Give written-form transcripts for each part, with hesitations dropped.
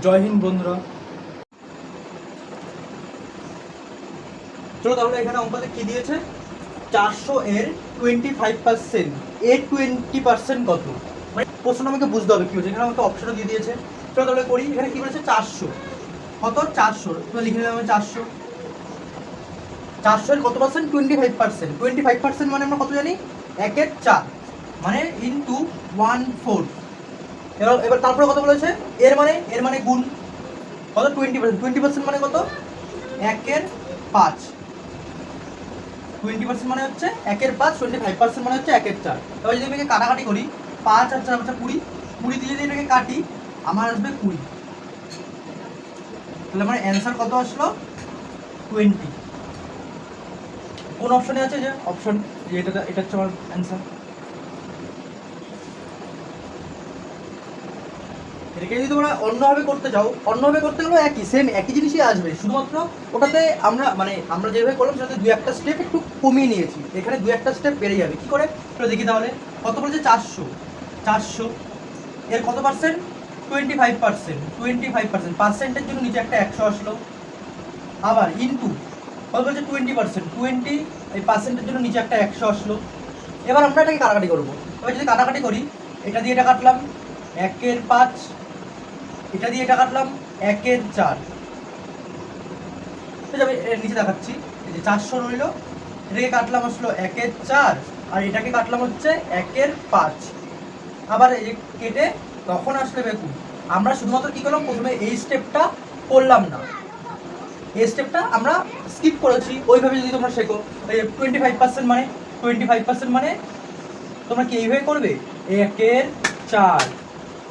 জয় হিন্দ বন্ধুরা। চলো তাহলে এখানে অঙ্কতে কি দিয়েছে, 400 এর 25%, এর 20% কত? মানে প্রশ্ন আমাকে বুঝতে হবে কি হচ্ছে। এখানে আমাকে অপশনও দিয়ে দিয়েছে। চলো তাহলে করি। এখানে কি বলেছে, 400 কত, 400 তো লিখে নিলাম 400। 400 এর কত পার্সেন্ট, 25%। 25% মানে আমরা কত জানি, 1/4 মানে ইন্টু 1/4। এবার তারপরে কত বলেছে, এর মানে গুণ কত, 20%। 20% মানে কত, 1/5। 20% মানে হচ্ছে 1/5, 25% মানে হচ্ছে 1/4। এবার যদি আমি এটাকে কাটাকাটি করি, 5 আর 4 20, 20 দিয়ে যদি এটাকে কাটি আমার আসবে 20। তাহলে আমার অ্যান্সার কত আসলো, 20। কোন অপশনে আছে, যে অপশন, যে এটা হচ্ছে আমার অ্যান্সার। এটাকে যদি তোমরা অন্যভাবে করতে চাও, অন্যভাবে করতে গেলেও একই জিনিসই আসবে, শুধুমাত্র ওটাতে আমরা যেভাবে করলাম সেটাতে 2-1টা স্টেপ একটু কমিয়ে নিয়েছি। এখানে 2-1টা স্টেপ বেড়ে যাবে। কি করে একটু দেখি তাহলে। কত বলছে, 400 এর কত পার্সেন্ট, 25%। 25% পার্সেন্টের জন্য নিচে একটা 100 আসলো। আবার ইনটু কত বলছে, 20%। 20 এই পার্সেন্টের জন্য নিচে একটা 100 আসলো। এবার আমরা এটাকে কাটাকাটি করবো। এবার যদি কাটাকাটি করি, এটা দিয়ে এটা কাটলাম 1/5, এটা দিয়ে এটা কাটলাম 1/4। ঠিক আছে, নিচে দেখাচ্ছি। এই যে 400 রইল, এটাকে কাটলাম আসলো 1/4, আর এটাকে কাটলাম হচ্ছে 1/5। আবার এই যে কেটে তখন আসলে বেকুন। আমরা শুধুমাত্র কি করলাম, প্রথমে এই স্টেপটা করলাম না, এই স্টেপটা আমরা স্কিপ করেছি। ওইভাবে যদি তোমরা শেখো, এই 25% মানে 25% মানে তোমরা কি এইভাবে করবে, 1/4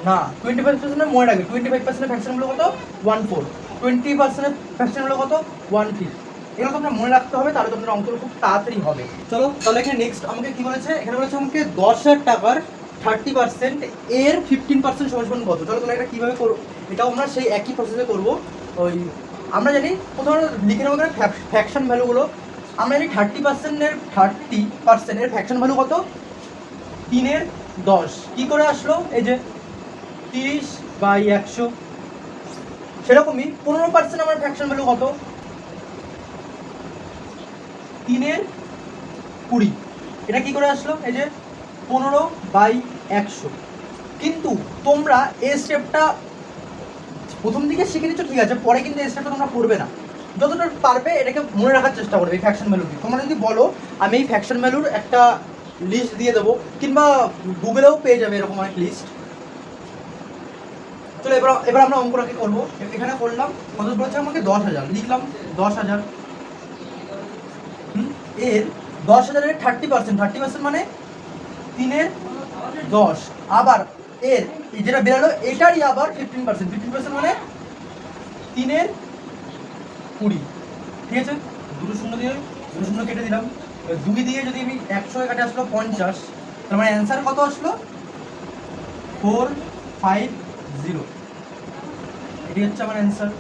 না, 25% মনে রাখবে। 25% ফ্র্যাকশন হলো কত, 1/4। 20% ফ্র্যাকশন হলো কত, 1/5। এগুলো তোমরা মনে রাখতে হবে, তাহলে তোমাদের অঙ্কটা খুব তাড়াতাড়ি হবে। চলো তাহলে এখানে নেক্সট আমাকে কি বলেছে, এখানে বলেছে আমাকে 10,000 টাকার 30% এর 15% সমান কত। চলো তোমরা এটা কীভাবে করবো, এটাও আমরা সেই একই প্রসেসে করবো। ওই আমরা জানি প্রথমে লিখে নেবো ফ্র্যাকশন ভ্যালুগুলো। আমরা জানি 30% এর ফ্র্যাকশন ভ্যালু কত, 3/10। কি করে আসলো, এই যে 30/100। সেরকমই 15% আমার ফ্র্যাকশন ভ্যালু কত, 3/20। এটা কি করে আসলো, এই যে 15/100। কিন্তু তোমরা এই স্টেপটা প্রথম দিকে শিখে নিচ্ছ, ঠিক আছে, পরে কিন্তু এই স্টেপটা তোমরা করবে না। যতটা পারবে এটাকে মনে রাখার চেষ্টা করবে, এই ফ্র্যাকশন ভ্যালুটি। তোমরা যদি বলো আমি এই ফ্র্যাকশন ভ্যালুর একটা লিস্ট দিয়ে দেবো, কিংবা গুগলেও পেয়ে যাবে এরকম অনেক লিস্ট। চলো এবার আমরা অঙ্কটাকে করবো। এখানে করলাম কত বলেছে আমাকে, 10,000 লিখলাম। 10,000 এর 10,000 এর 30% মানে 3/10। আবার এর যেটা বেরোলো এটারই আবার 15% মানে 3/20। ঠিক আছে, দুটো শূন্য কেটে দিলাম। 2 দিয়ে যদি আমি 100 কাটে আসলো 50। তার মানে অ্যান্সার কত আসলো, 450। এটি হচ্ছে আমার অ্যান্সার।